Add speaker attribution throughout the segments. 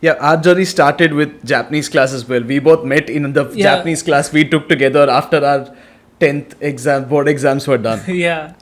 Speaker 1: Yeah, our journey started with Japanese class as well. We both met in the Japanese class we took together after our 10th board exams were done.
Speaker 2: Yeah.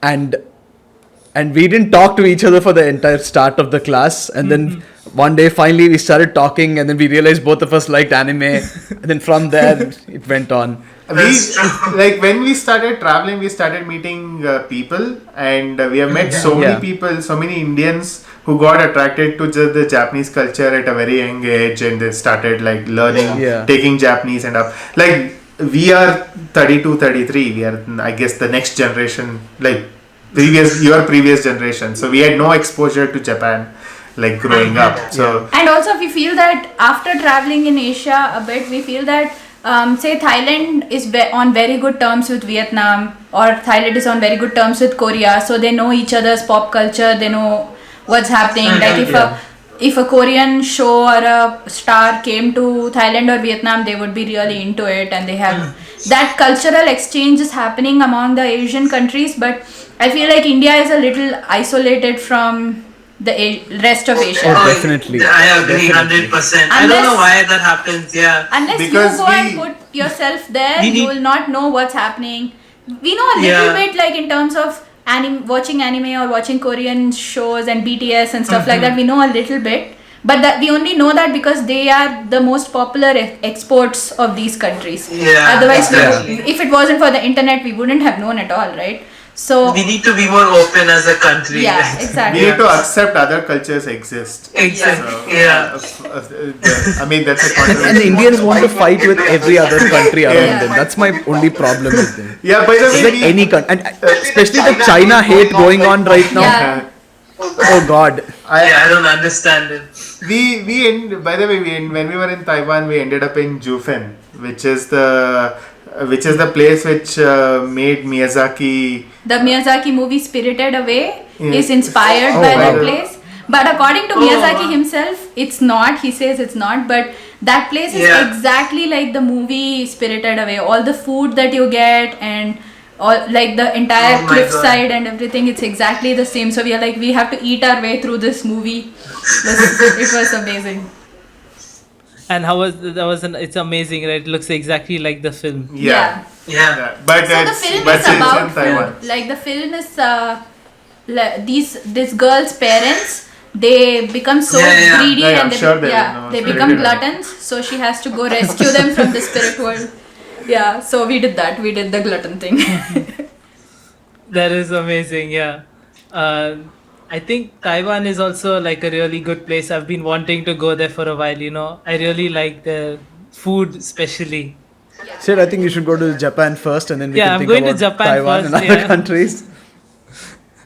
Speaker 1: And we didn't talk to each other for the entire start of the class, and then one day finally we started talking, and then we realized both of us liked anime, and then from there it went on.
Speaker 3: When we started traveling, we started meeting people, and we have met so many people, so many Indians who got attracted to the Japanese culture at a very young age, and they started like learning, taking Japanese and up. Like, we are 32, 33. We are, I guess, the next generation, like your previous generation. So we had no exposure to Japan, like growing up. So
Speaker 4: and also we feel that after traveling in Asia a bit, we feel that say Thailand is on very good terms with Vietnam, or Thailand is on very good terms with Korea. So they know each other's pop culture. They know what's happening. Like if a Korean show or a star came to Thailand or Vietnam, they would be really into it, and they have that cultural exchange is happening among the Asian countries. But I feel like India is a little isolated from the rest of Asia.
Speaker 1: Oh, definitely.
Speaker 5: I agree 100%. I don't know why that happens. Yeah.
Speaker 4: Unless because you go and put yourself there, you will not know what's happening. We know a little bit, like in terms of watching anime or watching Korean shows and BTS and stuff like that. We know a little bit, but that we only know that because they are the most popular exports of these countries.
Speaker 5: Yeah.
Speaker 4: Otherwise, if it wasn't for the internet, we wouldn't have known at all, right? So
Speaker 5: we need to be more open as a country.
Speaker 4: Yeah, exactly.
Speaker 3: We need to accept other cultures exist.
Speaker 5: Exactly.
Speaker 3: I mean, that's a controversy.
Speaker 1: And the Indians want to fight with every other country around them. That's my only problem with them.
Speaker 3: Yeah, by the way,
Speaker 1: like any country, and especially the China hate going on right now.
Speaker 4: Yeah.
Speaker 1: Oh God.
Speaker 5: I don't understand it.
Speaker 3: By the way, when we were in Taiwan, we ended up in Jufen, which is the place which made Miyazaki.
Speaker 4: The Miyazaki movie Spirited Away is inspired by that place. But according to Miyazaki himself, it's not. He says it's not. But that place is exactly like the movie Spirited Away. All the food that you get and all, like the entire cliffside and everything, it's exactly the same. So we are like, we have to eat our way through this movie. It was amazing.
Speaker 2: And it's amazing, right? It looks exactly like the film.
Speaker 3: Yeah. But
Speaker 4: so the film is about food. Like the film is this girl's parents, they become so greedy and they become gluttons. So she has to go rescue them from the spirit world. Yeah. So we did that. We did the glutton thing.
Speaker 2: That is amazing. Yeah. I think Taiwan is also like a really good place. I've been wanting to go there for a while, I really like the food especially.
Speaker 1: Sid, I think you should go to Japan first, and then we can
Speaker 2: I'm
Speaker 1: think
Speaker 2: going
Speaker 1: about
Speaker 2: to Japan
Speaker 1: Taiwan
Speaker 2: first,
Speaker 1: and other countries.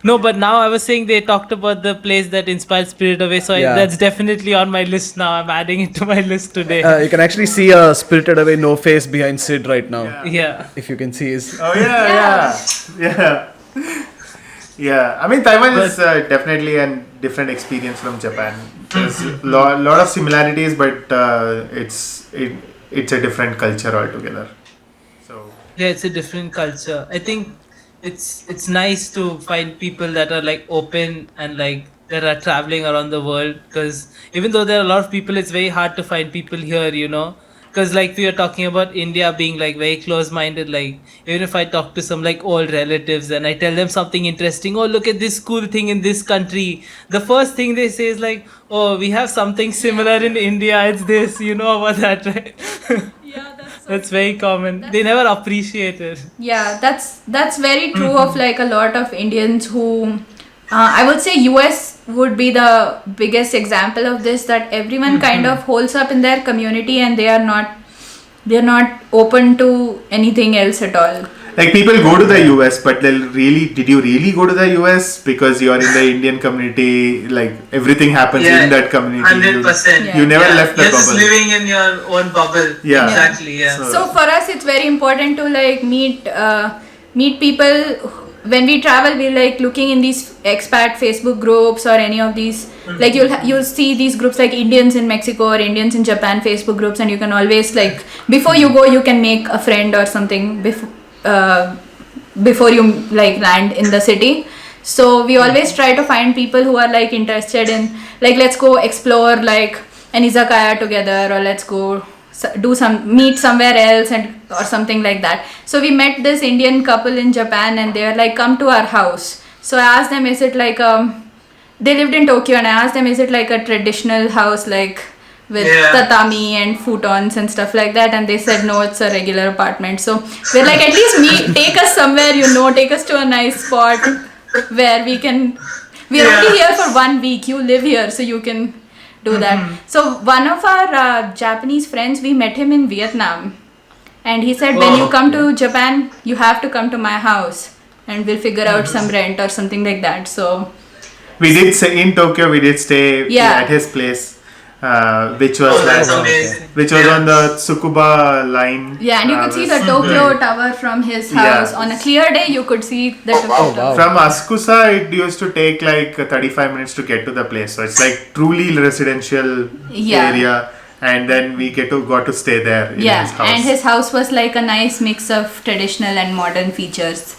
Speaker 2: No, but now I was saying they talked about the place that inspired Spirit Away, so that's definitely on my list now. I'm adding it to my list today.
Speaker 1: You can actually see a Spirited Away no face behind Sid right now.
Speaker 2: Yeah.
Speaker 1: If you can see his.
Speaker 3: Oh yeah. Yeah, I mean Taiwan is definitely a different experience from Japan. There's a lot of similarities, but it's a different culture altogether. So
Speaker 2: it's a different culture. I think it's nice to find people that are like open and like that are traveling around the world, because even though there are a lot of people, it's very hard to find people here, because like we were talking about India being like very close-minded. Like even if I talk to some like old relatives and I tell them something interesting, oh look at this cool thing in this country, the first thing they say is like, oh we have something similar in India, it's this, about that, right? That's very common. They never appreciate it.
Speaker 4: Yeah, that's very true of like a lot of Indians who I would say US would be the biggest example of this, that everyone kind of holds up in their community and they're not open to anything else at all.
Speaker 3: Like people go to the US, but did you really go to the US because you are in the Indian community? Like everything happens in that community.
Speaker 5: 100%.
Speaker 3: You never left the
Speaker 5: You're
Speaker 3: bubble.
Speaker 5: just living in your own bubble.
Speaker 3: Yeah.
Speaker 5: Exactly. Yeah.
Speaker 4: So for us, it's very important to like meet people. When we travel, we're like looking in these expat Facebook groups or any of these. Like you'll see these groups like Indians in Mexico or Indians in Japan Facebook groups, and you can always like before you go, you can make a friend or something before you like land in the city. So we always try to find people who are like interested in like, let's go explore like an izakaya together, or let's go meet somewhere else and or something like that. So we met this Indian couple in Japan, and they were like, come to our house. So I asked them, is it like they lived in Tokyo, and I asked them, is it like a traditional house, like with tatami and futons and stuff like that? And they said, no, it's a regular apartment. So we're like, at least take us somewhere, take us to a nice spot where we're only here for 1 week. You live here, so you can do that. So one of our Japanese friends, we met him in Vietnam, and he said, when you come to Japan, you have to come to my house, and we'll figure out some rent or something like that. So
Speaker 3: we did stay in Tokyo. We did stay at his place, which was on the Tsukuba line.
Speaker 4: Yeah, and you could see the Tokyo Tower from his house. On a clear day, you could see the Tokyo Tower.
Speaker 3: From Asakusa, it used to take like 35 minutes to get to the place. So it's like truly residential area. And then we got to stay there in his house.
Speaker 4: And his house was like a nice mix of traditional and modern features.